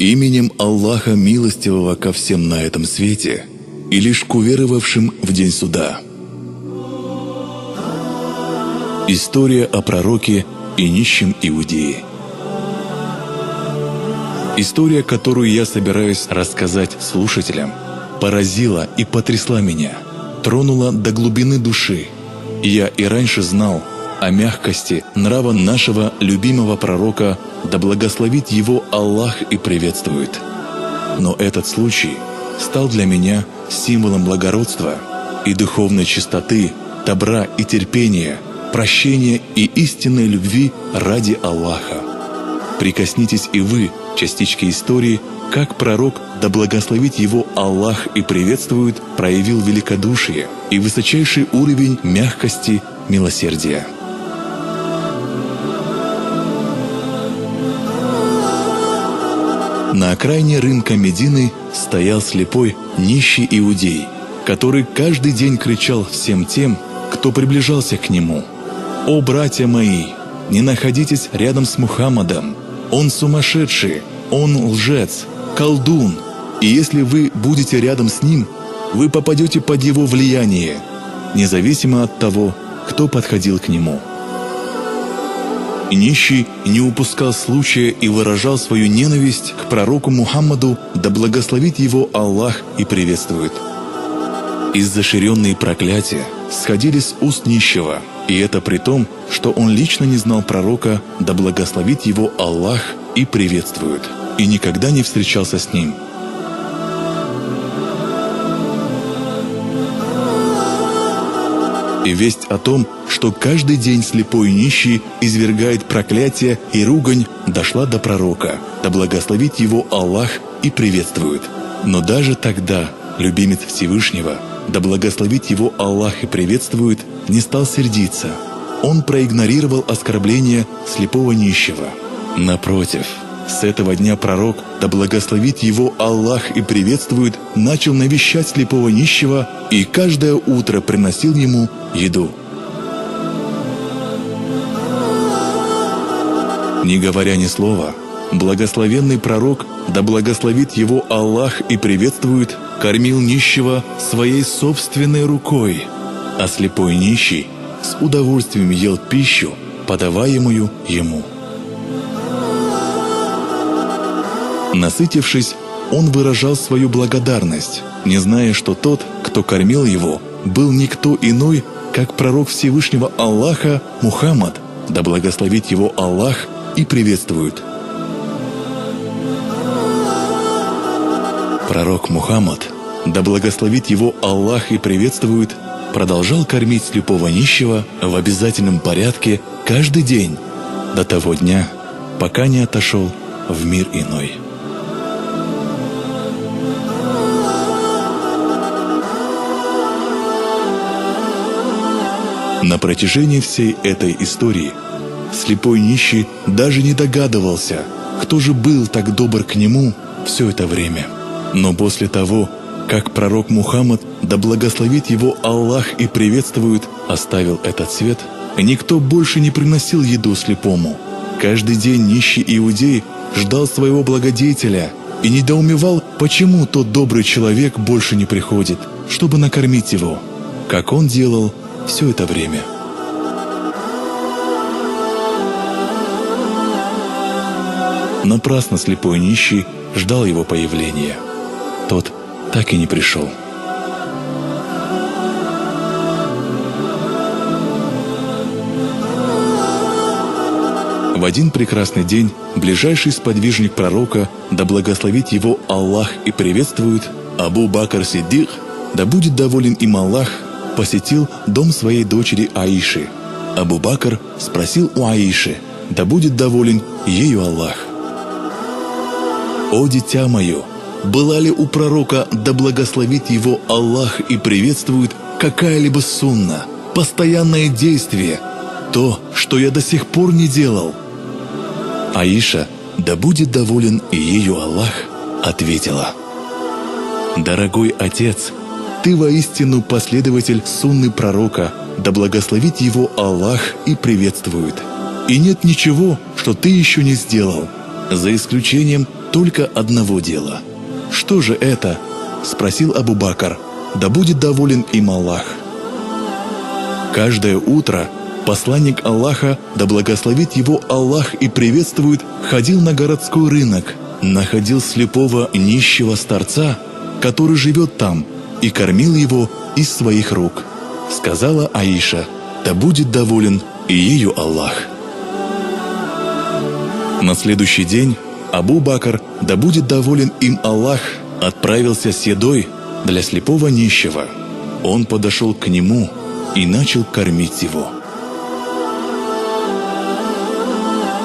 Именем Аллаха Милостивого ко всем на этом свете и лишь к уверовавшим в день суда. История о пророке и нищем иудее. История, которую я собираюсь рассказать слушателям, поразила и потрясла меня, тронула до глубины души. Я и раньше знал о мягкости нрава нашего любимого пророка, да благословит его Аллах и приветствует. Но этот случай стал для меня символом благородства и духовной чистоты, добра и терпения, прощения и истинной любви ради Аллаха. Прикоснитесь и вы частички истории, как пророк, да благословит его Аллах и приветствует, проявил великодушие и высочайший уровень мягкости, милосердия. На окраине рынка Медины стоял слепой, нищий иудей, который каждый день кричал всем тем, кто приближался к нему: «О, братья мои, не находитесь рядом с Мухаммадом! Он сумасшедший, он лжец, колдун, и если вы будете рядом с ним, вы попадете под его влияние, независимо от того, кто подходил к нему». И нищий не упускал случая и выражал свою ненависть к пророку Мухаммаду, да благословит его Аллах и приветствует. Изощренные проклятия сходили с уст нищего, и это при том, что он лично не знал пророка, да благословит его Аллах и приветствует, и никогда не встречался с ним. И весть о том, что каждый день слепой нищий извергает проклятие и ругань, дошла до пророка, да благословит его Аллах и приветствует. Но даже тогда любимец Всевышнего, да благословит его Аллах и приветствует, не стал сердиться. Он проигнорировал оскорбление слепого нищего. Напротив, с этого дня пророк, да благословит его Аллах и приветствует, начал навещать слепого нищего и каждое утро приносил ему еду. Не говоря ни слова, благословенный пророк, да благословит его Аллах и приветствует, кормил нищего своей собственной рукой, а слепой нищий с удовольствием ел пищу, подаваемую ему. Насытившись, он выражал свою благодарность, не зная, что тот, кто кормил его, был никто иной, как пророк Всевышнего Аллаха Мухаммад, да благословит его Аллах и приветствует. Пророк Мухаммад, да благословит его Аллах и приветствует, продолжал кормить слепого нищего в обязательном порядке каждый день, до того дня, пока не отошел в мир иной. На протяжении всей этой истории слепой нищий даже не догадывался, кто же был так добр к нему все это время. Но после того, как пророк Мухаммад, да благословит его Аллах и приветствует, оставил этот свет, никто больше не приносил еду слепому. Каждый день нищий иудей ждал своего благодетеля и недоумевал, почему тот добрый человек больше не приходит, чтобы накормить его, как он делал все это время. Напрасно слепой нищий ждал его появления. Тот так и не пришел. В один прекрасный день ближайший сподвижник пророка, да благословит его Аллах и приветствует, Абу Бакр Сиддик, да будет доволен им Аллах, посетил дом своей дочери Аиши. Абу Бакр спросил у Аиши, да будет доволен ею Аллах: «О, дитя мое, была ли у пророка, да благословит его Аллах и приветствует, какая-либо сунна, постоянное действие, то, что я до сих пор не делал?» Аиша, да будет доволен и ею Аллах, ответила: «Дорогой отец, ты воистину последователь сунны пророка, да благословит его Аллах и приветствует. И нет ничего, что ты еще не сделал. за исключением только одного дела. «Что же это?» – спросил Абу Бакр. «Да будет доволен им Аллах». Каждое утро посланник Аллаха, да благословит его Аллах и приветствует, ходил на городской рынок, находил слепого нищего старца, который живет там, и кормил его из своих рук. Сказала Аиша: «Да будет доволен и ею Аллах». На следующий день Абу Бакр, да будет доволен им Аллах, отправился с едой для слепого нищего. Он подошел к нему и начал кормить его.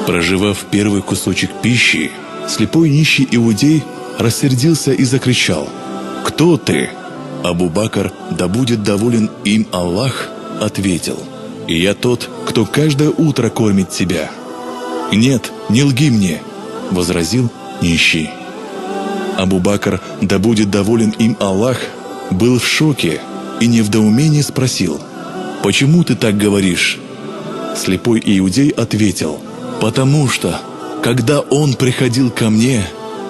Проживав первый кусочек пищи, слепой нищий иудей рассердился и закричал: «Кто ты?» Абу Бакр, да будет доволен им Аллах, ответил: «Я тот, кто каждое утро кормит тебя». «Нет, не лги мне», — возразил нищий. Абу Бакр, да будет доволен им Аллах, был в шоке и не в недоумении спросил: «Почему ты так говоришь?» Слепой иудей ответил: «Потому что, когда он приходил ко мне,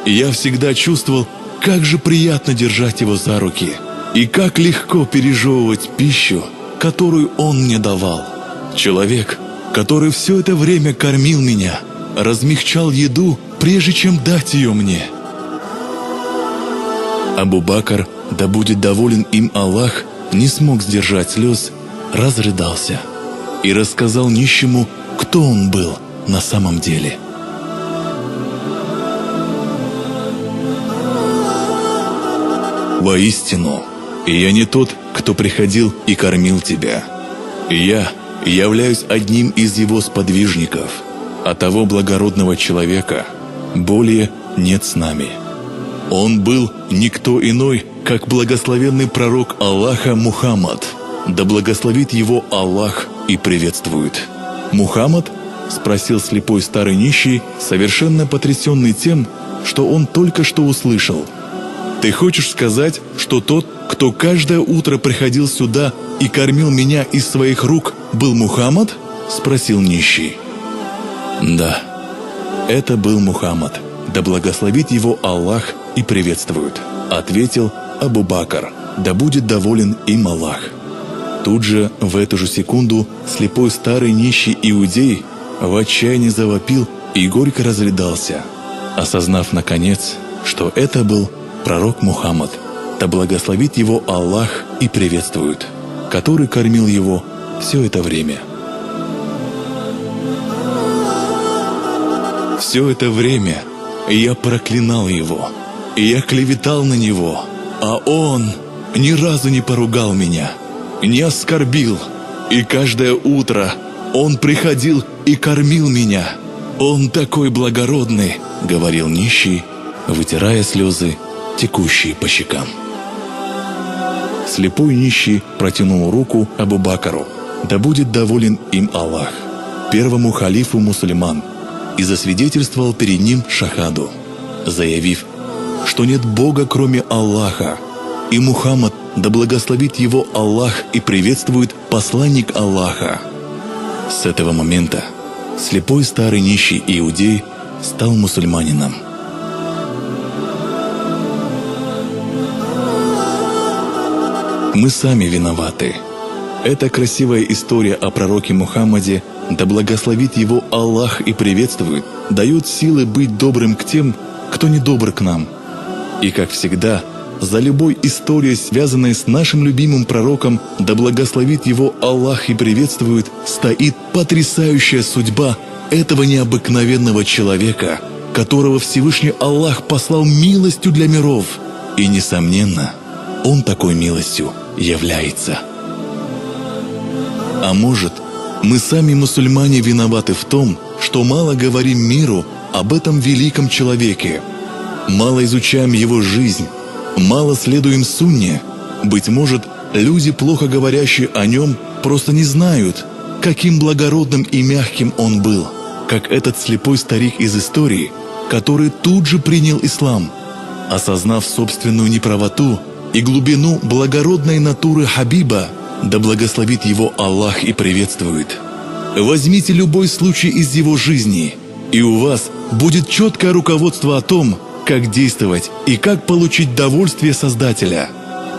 я всегда чувствовал, как же приятно держать его за руки и как легко пережевывать пищу, которую он мне давал. Человек, который все это время кормил меня, размягчал еду, прежде чем дать ее мне». Абу Бакр, да будет доволен им Аллах, не смог сдержать слез, разрыдался и рассказал нищему, кто он был на самом деле. «Воистину, я не тот, кто приходил и кормил тебя. Я являюсь одним из его сподвижников, а того благородного человека более нет с нами. Он был никто иной, как благословенный пророк Аллаха Мухаммад, да благословит его Аллах и приветствует». «Мухаммад?» – спросил слепой старый нищий, совершенно потрясенный тем, что он только что услышал. «Ты хочешь сказать, что тот, кто каждое утро приходил сюда и кормил меня из своих рук, был Мухаммад?» – спросил нищий. «Да, это был Мухаммад, да благословит его Аллах и приветствует», – ответил Абу Бакр, да будет доволен им Аллах. Тут же, в эту же секунду, слепой старый нищий иудей в отчаянии завопил и горько разрыдался, осознав наконец, что это был пророк Мухаммад, да благословит его Аллах и приветствует, который кормил его все это время. Все это время я проклинал его, и я клеветал на него, а он ни разу не поругал меня, не оскорбил, и каждое утро он приходил и кормил меня. Он такой благородный, — говорил нищий, вытирая слезы, текущие по щекам. Слепой нищий протянул руку Абу Бакру, да будет доволен им Аллах, первому халифу мусульман, и засвидетельствовал перед ним шахаду, заявив, что нет Бога, кроме Аллаха, и Мухаммад, да благословит его Аллах и приветствует посланник Аллаха. С этого момента слепой старый нищий иудей стал мусульманином. Мы сами виноваты. Эта красивая история о пророке Мухаммаде, да благословит его Аллах и приветствует, дает силы быть добрым к тем, кто недобр к нам. И, как всегда, за любой историей, связанной с нашим любимым пророком, да благословит его Аллах и приветствует, стоит потрясающая судьба этого необыкновенного человека, которого Всевышний Аллах послал милостью для миров. И, несомненно, он такой милостью является. А может, мы сами мусульмане виноваты в том, что мало говорим миру об этом великом человеке, мало изучаем его жизнь, мало следуем сунне. Быть может, люди, плохо говорящие о нем, просто не знают, каким благородным и мягким он был, как этот слепой старик из истории, который тут же принял ислам, осознав собственную неправоту и глубину благородной натуры Хабиба, да благословит его Аллах и приветствует. Возьмите любой случай из его жизни, и у вас будет четкое руководство о том, как действовать и как получить довольствие Создателя.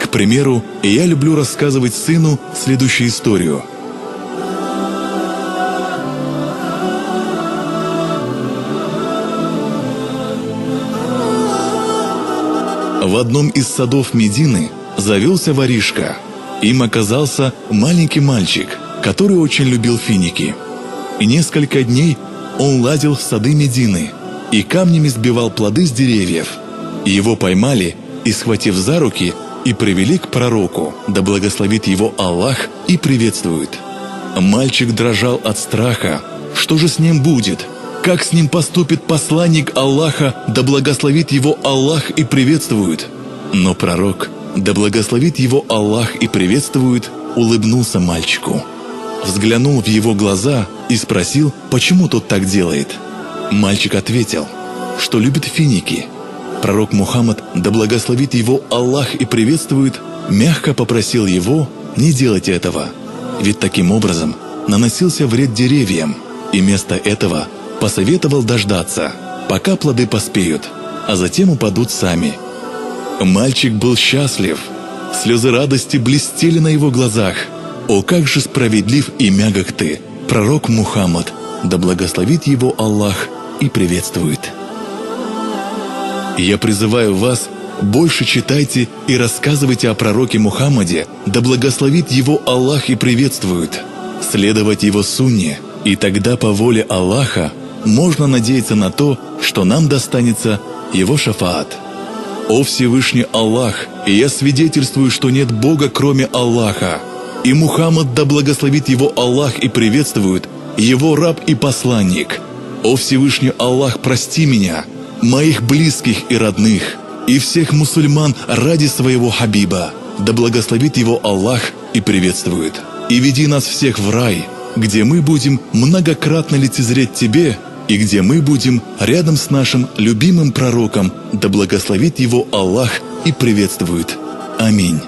К примеру, я люблю рассказывать сыну следующую историю. В одном из садов Медины завелся воришка. Им оказался маленький мальчик, который очень любил финики. И несколько дней он лазил в сады Медины и камнями сбивал плоды с деревьев. Его поймали и, схватив за руки, и привели к пророку, да благословит его Аллах и приветствует. Мальчик дрожал от страха. Что же с ним будет? Как с ним поступит посланник Аллаха, да благословит его Аллах и приветствует? Но пророк, да благословит его Аллах и приветствует, улыбнулся мальчику, взглянул в его глаза и спросил, почему тот так делает. Мальчик ответил, что любит финики. Пророк Мухаммад, да благословит его Аллах и приветствует, мягко попросил его не делать этого, ведь таким образом наносился вред деревьям, и вместо этого посоветовал дождаться, пока плоды поспеют, а затем упадут сами. Мальчик был счастлив, слезы радости блестели на его глазах. О, как же справедлив и мягок ты, пророк Мухаммад, да благословит его Аллах и приветствует. Я призываю вас, больше читайте и рассказывайте о пророке Мухаммаде, да благословит его Аллах и приветствует, следовать его сунне, и тогда по воле Аллаха можно надеяться на то, что нам достанется его шафаат. О Всевышний Аллах, и я свидетельствую, что нет Бога, кроме Аллаха, и Мухаммад, да благословит его Аллах и приветствует, его раб и посланник. О Всевышний Аллах, прости меня, моих близких и родных, и всех мусульман ради своего Хабиба, да благословит его Аллах и приветствует, и веди нас всех в рай, где мы будем многократно лицезреть Тебе, и где мы будем рядом с нашим любимым пророком, да благословит его Аллах и приветствует. Аминь.